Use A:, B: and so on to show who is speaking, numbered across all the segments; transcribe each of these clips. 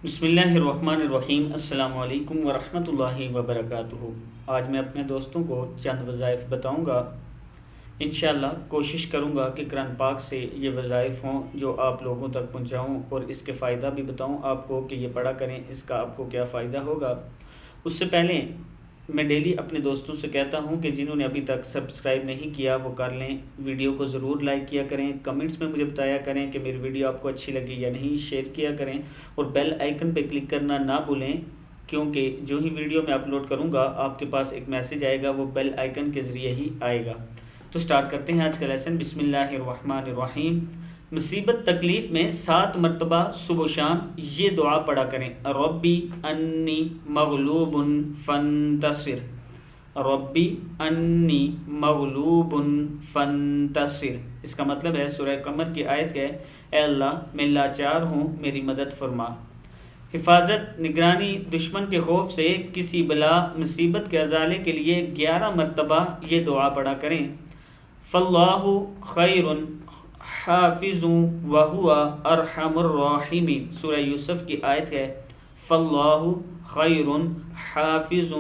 A: بسم اللہ الرحمن الرحیم۔ السلام علیکم ورحمۃ اللہ وبرکاتہ۔ آج میں اپنے دوستوں کو چند وظائف بتاؤں گا۔ انشاءاللہ کوشش کروں گا کہ قرآن پاک سے یہ وظائف ہوں جو آپ لوگوں تک پہنچاؤں، اور اس کے فائدہ بھی بتاؤں آپ کو کہ یہ پڑھا کریں، اس کا آپ کو کیا فائدہ ہوگا۔ اس سے پہلے میں ڈیلی اپنے دوستوں سے کہتا ہوں کہ جنہوں نے ابھی تک سبسکرائب نہیں کیا وہ کر لیں، ویڈیو کو ضرور لائک کیا کریں، کمنٹس میں مجھے بتایا کریں کہ میری ویڈیو آپ کو اچھی لگی یا نہیں، شیئر کیا کریں، اور بیل آئیکن پہ کلک کرنا نہ بھولیں، کیونکہ جو ہی ویڈیو میں اپلوڈ کروں گا آپ کے پاس ایک میسج آئے گا، وہ بیل آئیکن کے ذریعے ہی آئے گا۔ تو سٹارٹ کرتے ہیں آج کا لیسن۔ بسم اللہ الرحمن الرحیم۔ مصیبت تکلیف میں 7 مرتبہ صبح و شام یہ دعا پڑھا کریں، ربی انی مغلوب فانتصر، ربی انی مغلوب فانتصر۔ اس کا مطلب ہے سورہ قمر کی آیت ہے، اے اللہ میں لاچار ہوں، میری مدد فرما۔ حفاظت، نگرانی، دشمن کے خوف سے، کسی بلا مصیبت کے ازالے کے لیے 11 مرتبہ یہ دعا پڑھا کریں۔ فاللہ خیر حافظ وہو ارحم الراحمین، سورہ یوسف کی آیت ہے، فاللہ خیر حافظ،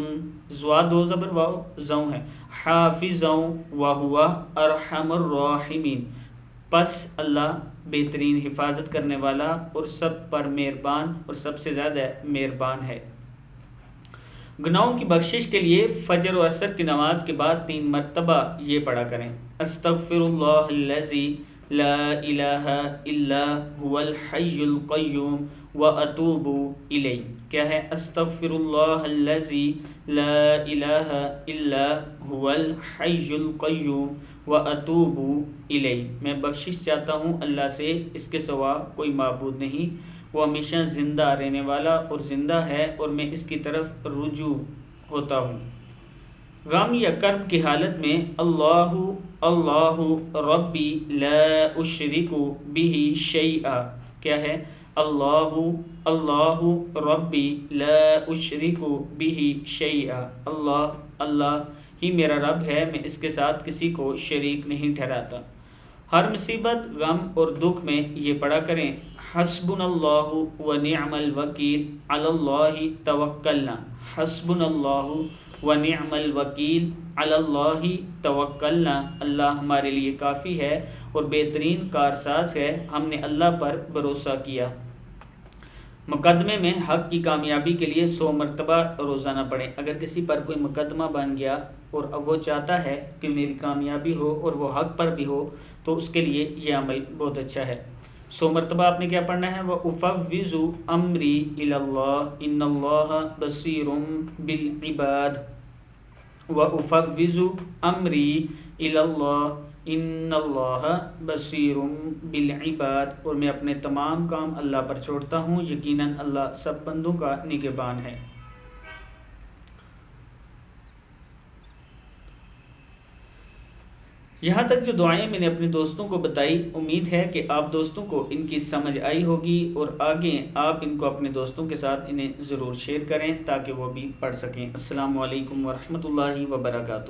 A: زوا دو زبر واو زوں ہے، حافظ وہو ارحم الراحمین، پس اللہ بہترین حفاظت کرنے والا اور سب پر مہربان اور سب سے زیادہ مہربان ہے۔ گناہوں کی بخشش کے لیے فجر و عصر کی نماز کے بعد 3 مرتبہ یہ پڑھا کریں، استغفر اللہ الذی لا الہ الا هو الحی القیوم واتوب الیہ۔ کیا ہے؟ استغفر اللہ الذی لا الہ الا هو الحی القیوم واتوب الیہ، میں بخشش چاہتا ہوں اللہ سے، اس کے سوا کوئی معبود نہیں، وہ ہمیشہ زندہ رہنے والا اور زندہ ہے، اور میں اس کی طرف رجوع ہوتا ہوں۔ غم یا کرب کی حالت میں اللہ اللہ ربی لا اشرک بہ شیئا، کیا ہے؟ اللہ اللہ ربی لا اشرک بہ شیئا، اللہ اللہ ہی میرا رب ہے، میں اس کے ساتھ کسی کو شریک نہیں ٹھہراتا۔ ہر مصیبت، غم اور دکھ میں یہ پڑھا کریں، حسبنا اللہ ونعم الوکیل علی اللہ توکلنا، حسبنا اللہ ونعم الوکیل علی اللہ توکلنا، اللہ ہمارے لیے کافی ہے اور بہترین کارساز ہے، ہم نے اللہ پر بھروسہ کیا۔ مقدمے میں حق کی کامیابی کے لیے 100 مرتبہ روزانہ پڑھیں۔ اگر کسی پر کوئی مقدمہ بن گیا اور اب وہ چاہتا ہے کہ میری کامیابی ہو اور وہ حق پر بھی ہو، تو اس کے لیے یہ عمل بہت اچھا ہے۔ 100 مرتبہ آپ نے کیا پڑھنا ہے؟ وَأُفَوِّضُ أَمْرِي إِلَى اللَّهِ إِنَّ اللَّهَ بَصِيرٌ بِالْعِبَادِ، وَأُفَوِّضُ أَمْرِي إِلَى اللَّهِ إِنَّ اللَّهَ بَصِيرٌ بِالْعِبَادِ، اور میں اپنے تمام کام اللہ پر چھوڑتا ہوں، یقیناً اللہ سب بندوں کا نگہبان ہے۔ یہاں تک جو دعائیں میں نے اپنے دوستوں کو بتائی، امید ہے کہ آپ دوستوں کو ان کی سمجھ آئی ہوگی، اور آگے آپ ان کو اپنے دوستوں کے ساتھ انہیں ضرور شیئر کریں تاکہ وہ بھی پڑھ سکیں۔ السلام علیکم ورحمۃ اللہ وبرکاتہ۔